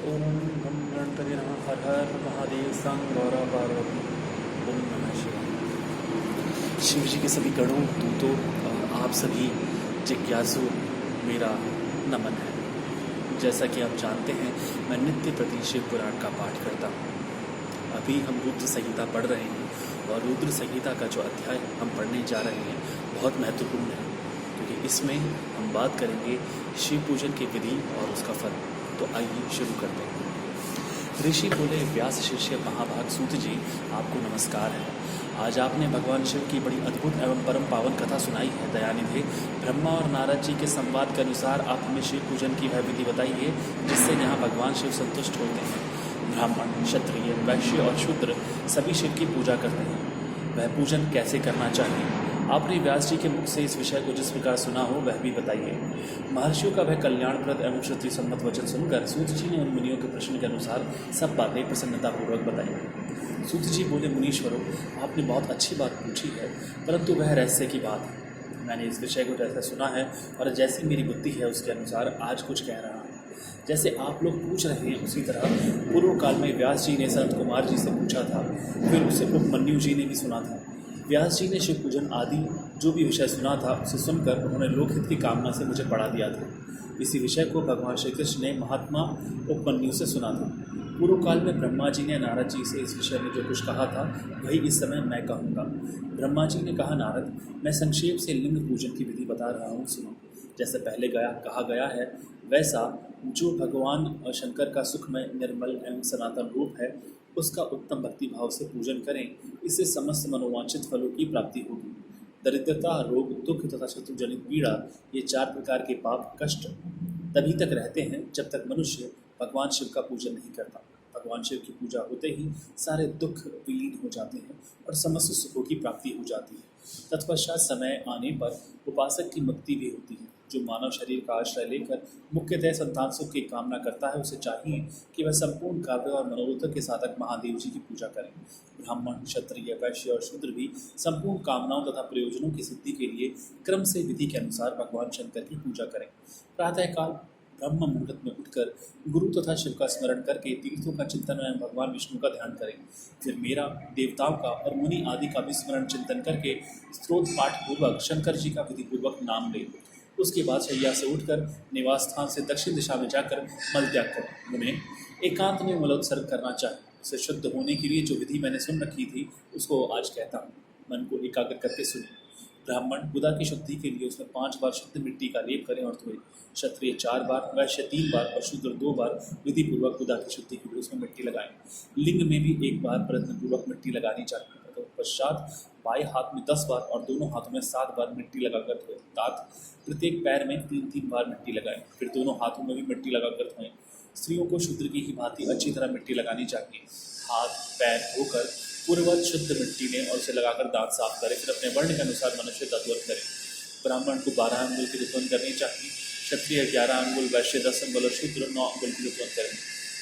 ओम गम गणपति नमः। हर हर महादेव संग गौरव पार्वती। ओम नमः शिवाय। शिव जी के सभी गणों, दूतों और आप सभी जिज्ञासु मेरा नमन है। जैसा कि आप जानते हैं, मैं नित्य प्रति शिव पुराण का पाठ करता हूँ। अभी हम रुद्र संहिता पढ़ रहे हैं और रुद्र संहिता का जो अध्याय हम पढ़ने जा रहे हैं बहुत महत्वपूर्ण है, क्योंकि इसमें हम बात करेंगे शिव पूजन की विधि और उसका फल। तो आइए शुरू करते हैं। ऋषि बोले, व्यास शिष्य महाभाग सूत जी, आपको नमस्कार है। आज आपने भगवान शिव की बड़ी अद्भुत एवं परम पावन कथा सुनाई है। दयानिधे, ब्रह्मा और नारद जी के संवाद के अनुसार आप हमें शिव पूजन की वह विधि बताइए जिससे यहाँ भगवान शिव संतुष्ट होते हैं। ब्राह्मण, क्षत्रिय, वैश्य और शूद्र सभी शिव की पूजा करते हैं। वह पूजन कैसे करना चाहिए? आपने व्यास जी के मुख से इस विषय को जिस प्रकार सुना हो वह भी बताइए। महर्षियों का वह कल्याणप्रद एवं श्रुति सम्मत वचन सुनकर सूत जी ने उन मुनियों के प्रश्न के अनुसार सब बातें प्रसन्नतापूर्वक बताई। सूत जी बोले, मुनीश्वरों, आपने बहुत अच्छी बात पूछी है, परंतु वह रहस्य की बात है। मैंने इस विषय को जैसा सुना है और जैसी मेरी बुद्धि है उसके अनुसार आज कुछ कह रहा हूँ। जैसे आप लोग पूछ रहे हैं उसी तरह पूर्व काल में व्यास जी ने संत कुमार जी से पूछा था, फिर उसे उपमन्यु जी ने भी सुना था। व्यास जी ने शिव पूजन आदि जो भी विषय सुना था उसे सुनकर उन्होंने लोकहित की कामना से मुझे पढ़ा दिया था। इसी विषय को भगवान श्री कृष्ण ने महात्मा उपमन्यु से सुना था। पूर्व काल में ब्रह्मा जी ने नारद जी से इस विषय में जो कुछ कहा था वही इस समय मैं कहूँगा। ब्रह्मा जी ने कहा, नारद, मैं संक्षेप से लिंग पूजन की विधि बता रहा हूँ, सुनो। जैसे पहले कहा गया है, वैसा जो भगवान शंकर का सुखमय, निर्मल एवं सनातन रूप है उसका उत्तम भक्ति भाव से पूजन करें। इससे समस्त मनोवांछित फलों की प्राप्ति होगी। दरिद्रता, रोग, दुख तथा शत्रुजनित पीड़ा, ये 4 प्रकार के पाप कष्ट तभी तक रहते हैं जब तक मनुष्य भगवान शिव का पूजन नहीं करता। भगवान शिव की पूजा होते ही सारे दुख विलीन हो जाते हैं और समस्त सुखों की प्राप्ति हो जाती है। तत्पश्चात समय आने पर उपासक की मुक्ति भी होती है। जो मानव शरीर का आश्रय लेकर मुख्यतः संतान सुख की कामना करता है उसे चाहिए कि वह संपूर्ण काव्य और मनोरथ के साधक महादेव जी की पूजा करें। ब्राह्मण, क्षत्रिय, वैश्य और शूद्र भी संपूर्ण कामनाओं तथा प्रयोजनों की सिद्धि के लिए क्रम से विधि के अनुसार भगवान शंकर की पूजा करें। प्रातःकाल ब्रह्म मुहूर्त में उठकर गुरु तथा शिव का स्मरण करके तीर्थों का चिंतन एवं भगवान विष्णु का ध्यान करें। फिर मेरा, देवताओं का और मुनि आदि का भी स्मरण चिंतन करके स्त्रोत पाठ पूर्वक शंकर जी का विधि पूर्वक नाम लें। उसके बाद शैया से उठकर निवास स्थान से दक्षिण दिशा में जाकर मल त्याग करें। उन्हें एकांत में मलोत्सर्ग करना चाहिए। उसे शुद्ध होने के लिए जो विधि मैंने सुन रखी थी उसको आज कहता हूँ। मन को एकाग्र करके सुने। ब्राह्मण बुधा की शुद्धि के लिए उसमें 5 बार शुद्ध मिट्टी का लेप करें और धोए। क्षत्रिय 4 बार, वैश्य 3 बार और शूद्र 2 बार विधि पूर्वक बुधा की शुद्धि के लिए उसमें मिट्टी लगाएं। लिंग में भी 1 बार प्रयत्न पूर्वक मिट्टी लगानी चाहिए। पश्चात बाएं हाथ में 10 बार और दोनों हाथों में 7 बार मिट्टी लगाकर धोएं। तात प्रत्येक पैर में 3-3 बार मिट्टी लगाएं। फिर दोनों हाथों में भी मिट्टी लगाकर धोएं। स्त्रियों को शूद्र की ही भांति अच्छी तरह मिट्टी लगानी चाहिए। हाथ पैर धोकर पूर्ववत शुद्ध मिट्टी लें और उसे लगाकर दांत साफ करें। फिर अपने वर्ण के अनुसार मनुष्य दत्वन करें। ब्राह्मण को 12 अंगुल की दत्वन करनी चाहिए। क्षत्रिय 11 अंगुल, वैश्य 10 अंगुल और शूद्र 9 अंगुल की दत्वन करें।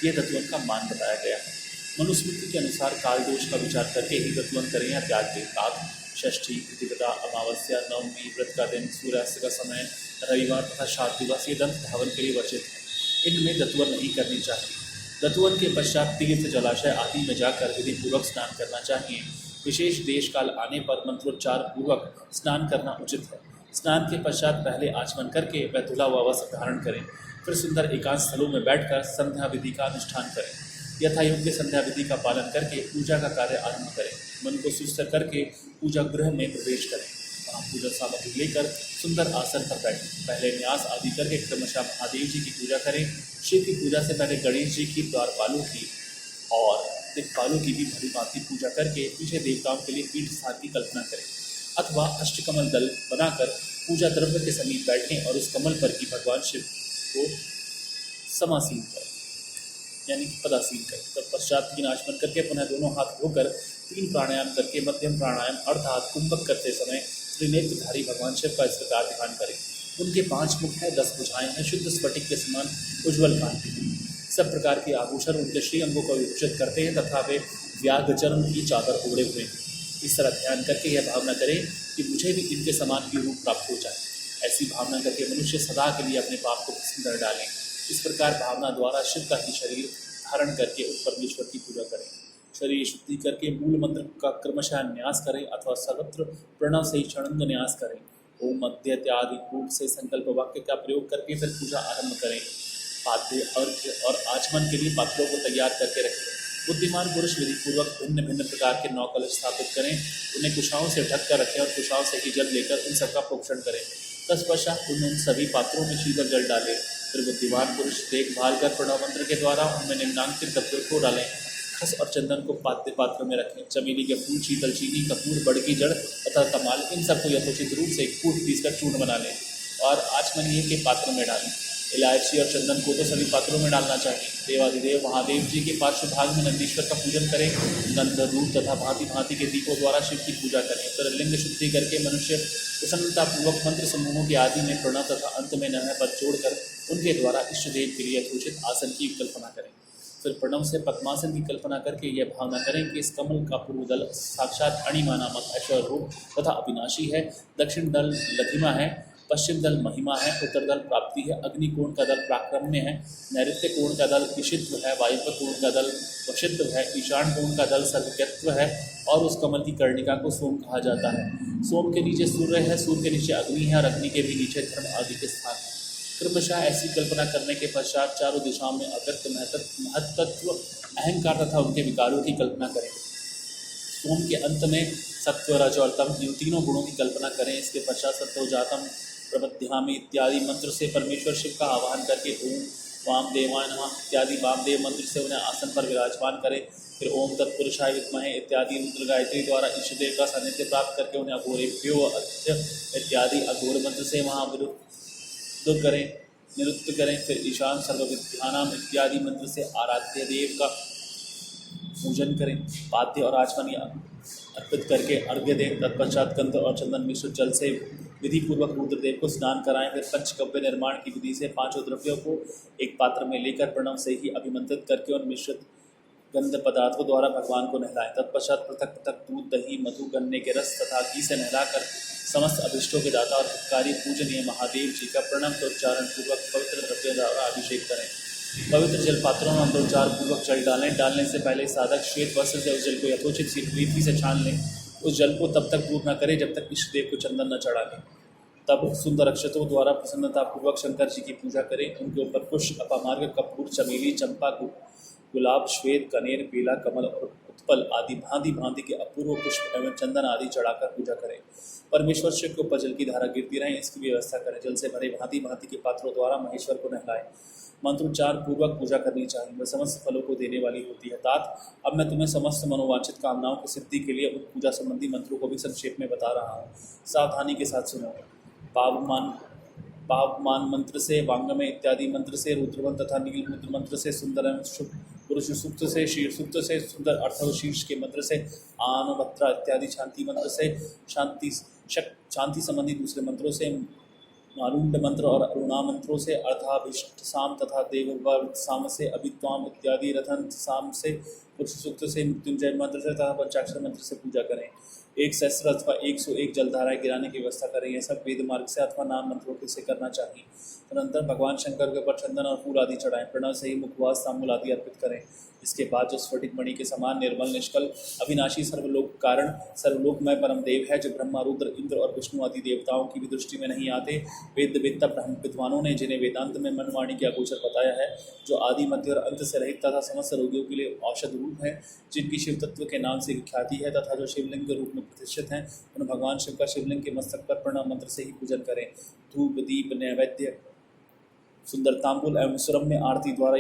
यह दत्वन का मान बताया गया है। मनुस्मृति के अनुसार काल दोष का विचार करके ही दत्वन करें या त्याग दें। तात षष्ठी, प्रतिपदा, अमावस्या, नवमी, व्रत का दिन, सूर्यास्त का समय, रविवार तथा श्राद्ध दिवस ये दंत धावन के लिए वर्जित है। इनमें दत्वन नहीं करनी चाहिए। दत्वन के पश्चात तीर्थ, जलाशय आदि में जाकर विधि पूर्वक स्नान करना चाहिए। विशेष देश काल आने पर मंत्रोच्चार पूर्वक स्नान करना उचित है। स्नान के पश्चात पहले आचमन करके वह धुला हुआ वस्त्र धारण करें। फिर सुंदर एकांत स्थलों में बैठकर संध्या विधि का अनुष्ठान करें। यथा योग्य संध्या विधि का पालन करके पूजा का कार्य आरंभ करें। मन को सुस्थ करके पूजा गृह में प्रवेश करें। वहाँ पूजा सामग्री लेकर सुंदर आसन पर बैठें। पहले न्यास आदि करके क्रमशः महादेव जी की पूजा करें। शिव की पूजा से पहले गणेश जी की, द्वारपालों की और दिक्पालों की भी भली भांति पूजा करके पीछे देवताओं के लिए पीठ स्थान की कल्पना करें। अथवा अष्टकमल दल बनाकर पूजा द्रव्य के समीप बैठें और उस कमल पर ही भगवान शिव को समासीन करें, यानी कि पदासीन करें। तत्पश्चात 3 आचमन करके पुनः दोनों हाथ धोकर 3 प्राणायाम करके मध्यम प्राणायाम अर्थात कुंभक करते समय त्रिनेत्रधारी भगवान शिव का इस प्रकार ध्यान करें। उनके 5 मुख हैं, 10 भुजाएं हैं, शुद्ध स्फटिक के समान उज्ज्वल कांति है। सब प्रकार के आभूषण उनके श्री अंगों को विभूषित करते हैं तथा वे व्याघचर्म की चादर ओढ़े हुए हैं। इस तरह ध्यान करके यह भावना करें कि मुझे भी इनके समान की रूप प्राप्त हो जाए। ऐसी भावना करके मनुष्य सदा के लिए अपने पाप को भस्म कर डालें। इस प्रकार भावना द्वारा शिव का ही शरीर धारण करके उस परमेश्वर की पूजा करें। शरीर शुद्धि करके मूल मंत्र का क्रमशः न्यास करें अथवा सर्वत्र प्रणव से ही षडंग न्यास करें। ओम मध्य इत्यादि रूप से संकल्प वाक्य का प्रयोग करके फिर पूजा आरंभ करें। पाद्य अर्घ्य और आचमन के लिए पात्रों को तैयार करके रखें। बुद्धिमान पुरुष विधि पूर्वक भिन्न भिन्न प्रकार के 9 कलश स्थापित करें, उन्हें कुशाओं से ढक कर रखें और कुशाओं से ही जल लेकर उन सबका प्रोक्षण करें। तत्पश्चात उन सभी पात्रों में शीतल जल डालें। फिर बुद्धिमान पुरुष देखभाल कर प्रणव मंत्र के द्वारा उनमें निम्नांकित द्रव्यों को डालें। खस और चंदन को पाद्य पात्र में रखें। चमेली के फूल, शीतल चीनी, कपूर, बड़ की जड़ तथा कमाल, इन सबको यथोचित रूप से कूट पीसकर चूर्ण बना लें और आचमनीय के पात्र में डालें। इलायची और चंदन को तो सभी पात्रों में डालना चाहिए। देवाधिदेव महादेव जी के पार्श्व भाग में नंदीश्वर का पूजन करें। गंध, रूप तथा भांति भांति के दीपों द्वारा शिव की पूजा करें। फिर लिंग शुद्धि करके मनुष्य प्रसन्नतापूर्वक मंत्र समूहों के आदि में प्रणव तथा अंत में नमः पद जोड़कर उनके द्वारा इष्ट देव के लिए यथोचित आसन की कल्पना करें। फिर प्रणव से पद्मासन की कल्पना करके यह भावना करें कि इस कमल का पूर्व दल साक्षात अणिमा नामक ऐश्वर्य रूप तथा अविनाशी है, दक्षिण दल लघिमा है, पश्चिम दल महिमा है, उत्तर दल प्राप्ति है, अग्नि कोण का दल पराक्रम्य है, नैऋत्य कोण का दल ईशित्व है, वायव्य कोण का दल वशित्व है, ईशान कोण का दल सर्वज्ञत्व है और उस कमल की कर्णिका को सोम कहा जाता है। सोम के नीचे सूर्य है, सूर्य के नीचे अग्नि है और अग्नि के भी नीचे धर्म आदि के स्थान है। क्रमशः ऐसी कल्पना करने के पश्चात चारों दिशाओं में अव्यक्त महत्त्व, अहंकार तथा उनके विकारों की कल्पना करें। सोम के अंत में सत्व, रज और तम, इन तीनों गुणों की कल्पना करें। इसके पश्चात सत्वजातम प्रबध्यामि इत्यादि मंत्र से परमेश्वर शिव का आह्वान करके ओम वामदेवाय नमः इत्यादि वामदेव मंत्र से उन्हें आसन पर विराजमान करें। फिर ओम तत्पुरुषाय विद्महे इत्यादि रुद्र गायत्री द्वारा इष्टदेव का सानिध्य प्राप्त करके उन्हें अघोरेभ्यो अध्य इत्यादि अघोर मंत्र से महाविरुद्ध करें, निरुद्ध करें। फिर ईशान सर्वविद्यानाम इत्यादि मंत्र से आराध्य देव का पूजन करें। पाद्य और आचमन अर्पित करके अर्घ्य दें। तत्पश्चात गंध और चंदन मिश्रित जल से विधि पूर्वक रुद्रदेव को स्नान कराएं। फिर पंचकव्य निर्माण की विधि से 5 द्रव्यों को एक पात्र में लेकर प्रणव से ही अभिमंत्रित करके उन मिश्रित गंध पदार्थों द्वारा भगवान को नहलाएं। तत्पश्चात पृथक पृथक दूध, दही, मधु, गन्ने के रस तथा घी से नहलाकर समस्त अभिष्टों के दाता और हितकारी पूजनीय महादेव जी का प्रणव के उच्चारण पूर्वक पवित्र द्रव्यों द्वारा अभिषेक करें। पवित्र जल पात्रों में मंत्रोच्चार पूर्वक जल डालें। डालने से पहले साधक श्वेत वस्त्र से उस जल को यथोचित रीति से छान लें। उस जल को तब तक दूर न करें जब तक इष्ट देव को चंदन न चढ़ा लें। तब सुंदर अक्षतों द्वारा प्रसन्नतापूर्वक शंकर जी की पूजा करें। उनके ऊपर पुष्प, अपामार्ग, कपूर, चमेली, चंपा, गुलाब, श्वेत, कनेर, पीला, कमल और उत्पल आदि भांति भांति के अपूर्व पुष्प एवं चंदन आदि चढ़ाकर पूजा करें। परमेश्वर शिव के ऊपर जल की धारा गिरती रहे, इसकी व्यवस्था करें। जल से भरे भांति भांति के पात्रों द्वारा महेश्वर को नहलाएं। मंत्रोच्चार पूर्वक पूजा करनी चाहिए, वह समस्त फलों को देने वाली होती है। तात अब मैं तुम्हें समस्त मनोवांछित कामनाओं की सिद्धि के लिए उन पूजा संबंधी मंत्रों को भी संक्षेप में बता रहा हूँ, सावधानी के साथ सुनो। पावमान मंत्र से, वांगमय इत्यादि मंत्र से, रुद्रवन तथा नीलरुद्र मंत्र से, सुंदर शुभ पुरुष सूक्त से, शीर सूक्त से, सुंदर अर्थव शीर्ष के मंत्र से, आनवत्रा इत्यादि शांति मंत्र से, शांति संबंधी दूसरे मंत्रों से, मारुंड मंत्र और अरुणा मंत्रों से, अर्थाभिष्ट साम तथा देववर्ग साम से, अभित्वाम इत्यादि रथन साम से, पुरुष सूक्त से, मृत्युंजय मंत्र से तथा पंचाक्षर मंत्र से पूजा करें। 1 सहस्त्र अथवा 101 जलधाराएं गिराने की व्यवस्था करें। यह सब वेद मार्ग से अथवा नाम मंत्रों से करना चाहिए। तदनंतर भगवान शंकर के ऊपर चंदन और फूल आदि चढ़ाएं। प्रणव से ही मुखवास, तांबूल आदि अर्पित करें। इसके बाद जो स्फटिक मणि के समान निर्मल, निष्कल, अविनाशी, सर्वलोक कारण, सर्वलोकमय परम देव है, जो ब्रह्मा, रुद्र, इंद्र और विष्णु आदि देवताओं की भी दृष्टि में नहीं आते, वेद वेत्ता ब्रह्म विद्वानों ने जिन्हें वेदांत में मनवाणी के अगोचर बताया है, जो आदि मध्य और अंत से रहित तथा समस्त रोगियों के लिए औषध रूप है, जिनकी शिव तत्व के नाम से ख्याति है तथा जो शिवलिंग के रूप में प्रतिष्ठित हैं, उन भगवान शिव का शिवलिंग के मस्तक पर प्रणव मंत्र से ही पूजन करें। धूप, दीप, नैवेद्य, सुंदर तांबूल एवं सुरम्य आरती द्वारा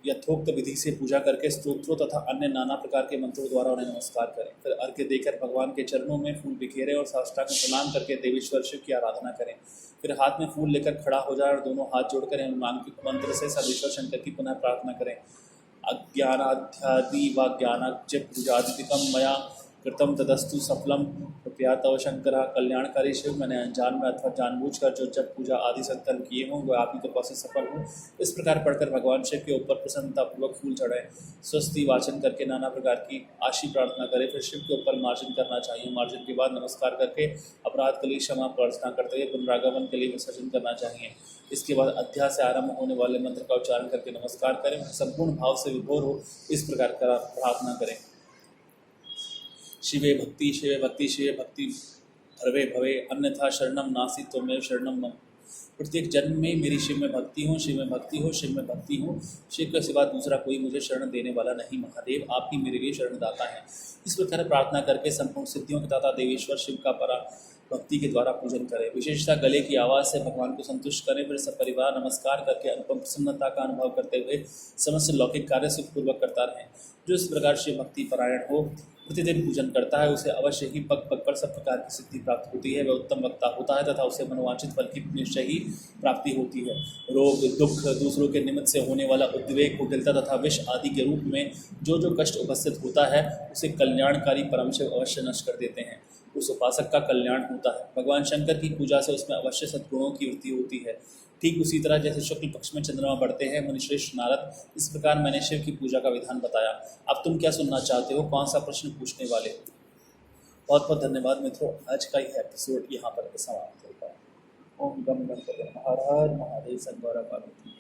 यथोक्त विधि से पूजा करके स्तोत्रों तथा अन्य नाना प्रकार के मंत्रों द्वारा उन्हें नमस्कार करें। फिर अर्घ्य देकर भगवान के चरणों में फूल बिखेरें और साष्टांग प्रणाम करके देवेश्वर शिव की आराधना करें। फिर हाथ में फूल लेकर खड़ा हो जाए और दोनों हाथ जोड़कर नामांकित मंत्र से सर्वेश्वर शंकर की पुनः प्रार्थना करें। अज्ञानाध्यादि व ज्ञानाज्ञ पूजादिकम मया कृतम तदस्तु सफलम। कृपया तव शंकर कल्याणकारी शिव, मैंने अनजान में अथवा जानबूझकर जो जब पूजा आदि संकल्प किए हों वह आप ही कृपा से सफल हो। इस प्रकार पढ़कर भगवान शिव के ऊपर प्रसन्नतापूर्वक फूल चढ़ाएं। स्वस्ति वाचन करके नाना प्रकार की आशी प्रार्थना करें। फिर शिव के ऊपर मार्जन करना चाहिए। मार्जन के बाद नमस्कार करके अपराध के लिए क्षमा प्रार्थना करते हुए पुनरागमन के लिए विसर्जन करना चाहिए। इसके बाद अध्याय से आरंभ होने वाले मंत्र का उच्चारण करके नमस्कार करें। संपूर्ण भाव से विभोर हो इस प्रकार का प्रार्थना करें। शिवे भक्ति शिवे भक्ति शिवे भक्ति भवे भवे अन्यथा शरणम नासी त्वमेव शरणम मम। प्रत्येक जन्म में मेरी शिव में भक्ति हो, शिव में भक्ति हो, शिव में भक्ति हो। शिव के सिवा दूसरा कोई मुझे शरण देने वाला नहीं। महादेव आप ही मेरे लिए शरणदाता हैं। इस प्रकार प्रार्थना करके संपूर्ण सिद्धियों के दाता देवेश्वर शिव का परा भक्ति के द्वारा पूजन करें। विशेषतः गले की आवाज़ से भगवान को संतुष्ट करें। फिर सब परिवार नमस्कार करके अनुपम प्रसन्नता का अनुभव करते हुए समस्त लौकिक कार्य सुखपूर्वक करता रहें। जो इस प्रकार शिव भक्ति परायण हो, प्रतिदिन पूजन करता है, उसे अवश्य ही पग पग पर सब प्रकार की सिद्धि प्राप्त होती है। वह उत्तम वक्ता होता है तथा उसे मनोवांछित फल की निश्चय ही प्राप्ति होती है। रोग दुख दूसरों के निमित्त से होने वाला उद्वेग कुटिलता तथा विष आदि के रूप में जो जो कष्ट उपस्थित होता है उसे कल्याणकारी परम शिव अवश्य नष्ट कर देते हैं। उस उपासक का कल्याण होता है। भगवान शंकर की पूजा से उसमें अवश्य सद्गुणों की वृद्धि होती है। ठीक उसी तरह जैसे शुक्ल पक्ष में चंद्रमा बढ़ते हैं। मुनिश्रेष्ठ नारद, इस प्रकार मैंने शिव की पूजा का विधान बताया। अब तुम क्या सुनना चाहते हो? कौन सा प्रश्न पूछने वाले हो? बहुत बहुत धन्यवाद मित्रों। आज का यह एपिसोड यहाँ पर समाप्त होता है। ओम गम गम हर हर महादेव। संगौरा पार्वती।